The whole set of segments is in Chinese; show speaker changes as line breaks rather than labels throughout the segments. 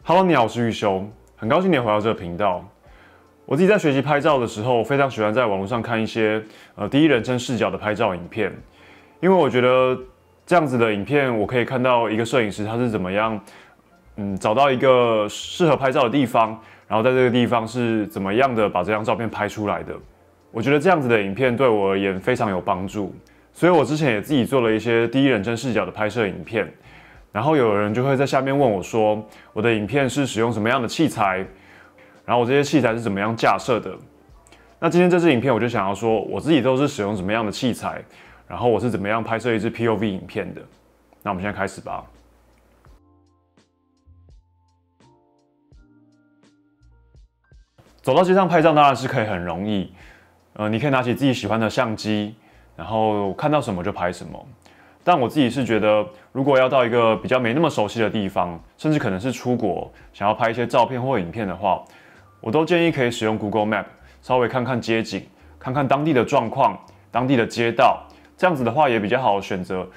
Hello， 你好，我是玉修，很高兴你回到这个频道。我自己在学习拍照的时候，非常喜欢在网络上看一些第一人称视角的拍照影片，因为我觉得这样子的影片，我可以看到一个摄影师他是怎么样，找到一个适合拍照的地方，然后在这个地方是怎么样的把这张照片拍出来的。我觉得这样子的影片对我而言非常有帮助，所以我之前也自己做了一些第一人称视角的拍摄影片。然后有人就会在下面问我说，我的影片是使用什么样的器材，然后我这些器材是怎么样架设的。那今天这支影片我就想要说，我自己都是使用什么样的器材，然后我是怎么样拍摄一支 POV 影片的。那我们现在开始吧。走到街上拍照当然是可以很容易，你可以拿起自己喜欢的相机，然后看到什么就拍什么。但我自己是觉得，如果要到一个比较没那么熟悉的地方，甚至可能是出国，想要拍一些照片或影片的话，我都建议可以使用 Google Map， 稍微看看街景，看看当地的状况、当地的街道，这样子的话也比较好选择，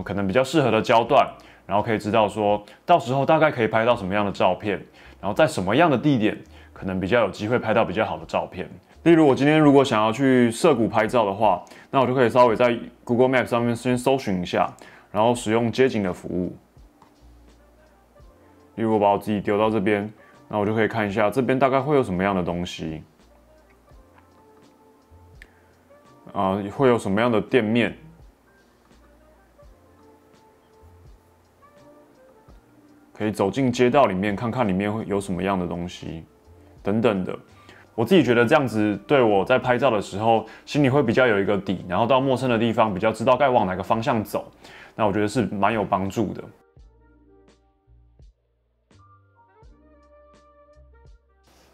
可能比较适合的焦段，然后可以知道说到时候大概可以拍到什么样的照片，然后在什么样的地点，可能比较有机会拍到比较好的照片。例如，我今天如果想要去涩谷拍照的话，那我就可以稍微在 Google Map 上面先搜寻一下，然后使用街景的服务。例如，我把我自己丢到这边，那我就可以看一下这边大概会有什么样的东西，会有什么样的店面，可以走进街道里面看看里面会有什么样的东西，等等的。我自己觉得这样子对我在拍照的时候，心里会比较有一个底，然后到陌生的地方比较知道该往哪个方向走，那我觉得是蛮有帮助的。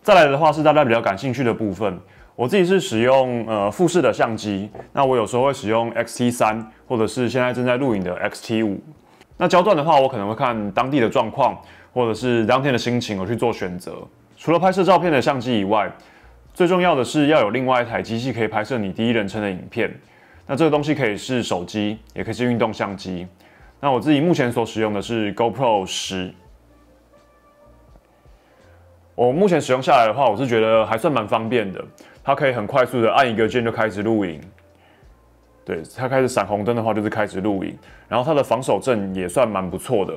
再来的话是大家比较感兴趣的部分，我自己是使用富士的相机，那我有时候会使用 XT3，或者是现在正在录影的 XT5。那焦段的话，我可能会看当地的状况，或者是当天的心情，我去做选择。除了拍摄照片的相机以外，最重要的是要有另外一台机器可以拍摄你第一人称的影片。那这个东西可以是手机，也可以是运动相机。那我自己目前所使用的是 GoPro 10。我目前使用下来的话，我是觉得还算蛮方便的。它可以很快速的按一个键就开始录影。对，它开始闪红灯的话就是开始录影。然后它的防手震也算蛮不错的，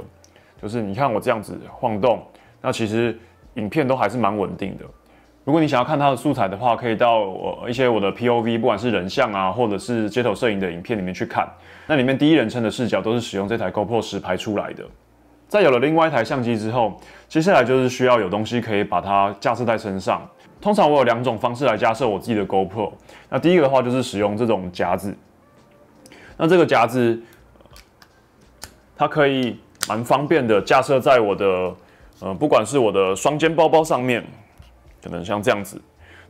就是你看我这样子晃动，那其实影片都还是蛮稳定的。如果你想要看它的素材的话，可以到一些我的 POV， 不管是人像啊，或者是街头摄影的影片里面去看。那里面第一人称的视角都是使用这台 GoPro 10拍出来的。在有了另外一台相机之后，接下来就是需要有东西可以把它架设在身上。通常我有2种方式来架设我自己的 GoPro。那第一个的话就是使用这种夹子。那这个夹子，它可以蛮方便的架设在我的不管是我的双肩包包上面，可能像这样子，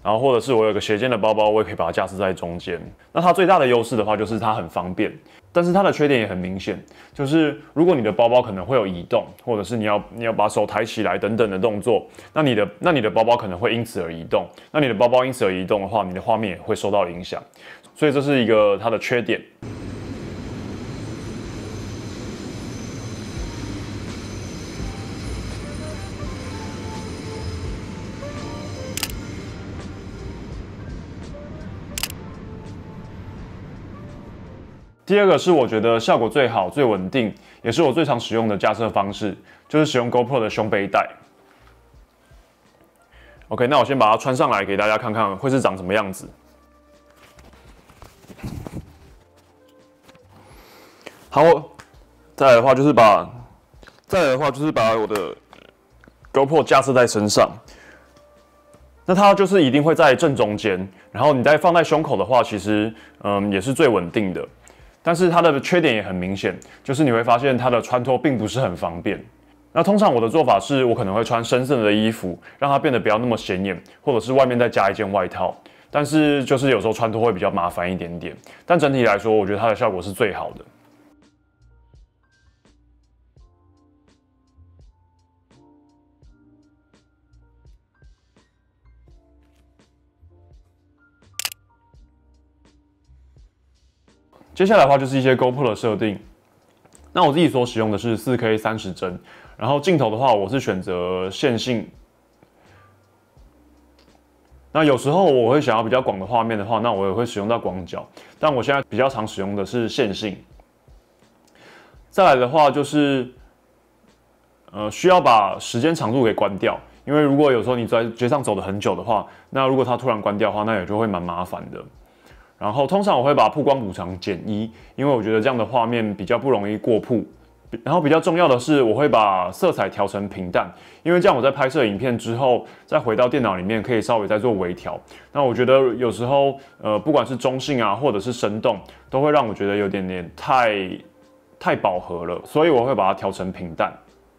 然后或者是我有个斜肩的包包，我也可以把它架设在中间。那它最大的优势的话，就是它很方便，但是它的缺点也很明显，就是如果你的包包可能会有移动，或者是你要把手抬起来等等的动作，那你的包包可能会因此而移动。那你的包包因此而移动的话，你的画面也会受到影响，所以这是一个它的缺点。第二个是我觉得效果最好、最稳定，也是我最常使用的架设方式，就是使用 GoPro 的胸背带。OK， 那我先把它穿上来给大家看看会是长什么样子。好，再来的话就是把我的 GoPro 架设在身上。那它就是一定会在正中间，然后你再放在胸口的话，其实也是最稳定的。但是它的缺点也很明显，就是你会发现它的穿脱并不是很方便。那通常我的做法是我可能会穿深色的衣服，让它变得不要那么显眼，或者是外面再加一件外套。但是就是有时候穿脱会比较麻烦一点点。但整体来说，我觉得它的效果是最好的。接下来的话就是一些 GoPro 的设定。那我自己所使用的是4K 30帧，然后镜头的话，我是选择线性。那有时候我会想要比较广的画面的话，那我也会使用到广角，但我现在比较常使用的是线性。再来的话就是，需要把时间长度给关掉，因为如果有时候你在街上走得很久的话，那如果它突然关掉的话，那也就会蛮麻烦的。然后通常我会把曝光补偿减1，因为我觉得这样的画面比较不容易过曝。然后比较重要的是，我会把色彩调成平淡，因为这样我在拍摄影片之后，再回到电脑里面可以稍微再做微调。那我觉得有时候，不管是中性啊，或者是生动，都会让我觉得有点太饱和了，所以我会把它调成平淡。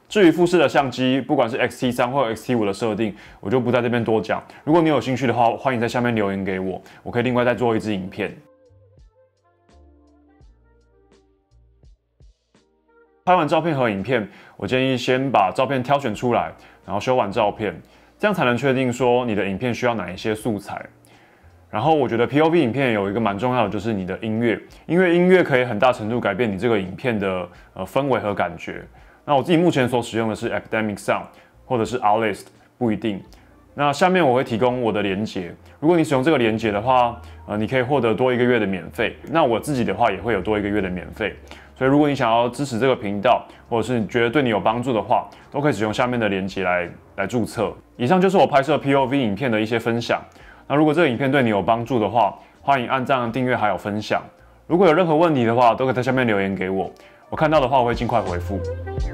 至于富士的相机，不管是 X-T3 或 X-T5 的设定，我就不在这边多讲。如果你有兴趣的话，欢迎在下面留言给我，我可以另外再做一支影片。拍完照片和影片，我建议先把照片挑选出来，然后修完照片，这样才能确定说你的影片需要哪一些素材。然后我觉得 POV 影片有一个蛮重要的，就是你的音乐，因为音乐可以很大程度改变你这个影片的氛围和感觉。那我自己目前所使用的是 Epidemic Sound 或者是 Artlist， 不一定。那下面我会提供我的连结，如果你使用这个连结的话，你可以获得多1个月的免费。那我自己的话也会有多1个月的免费。所以如果你想要支持这个频道，或者是你觉得对你有帮助的话，都可以使用下面的连结来注册。以上就是我拍摄 POV 影片的一些分享。那如果这个影片对你有帮助的话，欢迎按赞、订阅还有分享。如果有任何问题的话，都可以在下面留言给我，我看到的话我会尽快回复。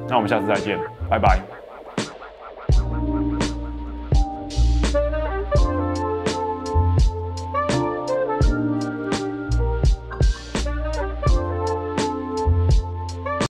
那我们下次再见，拜拜。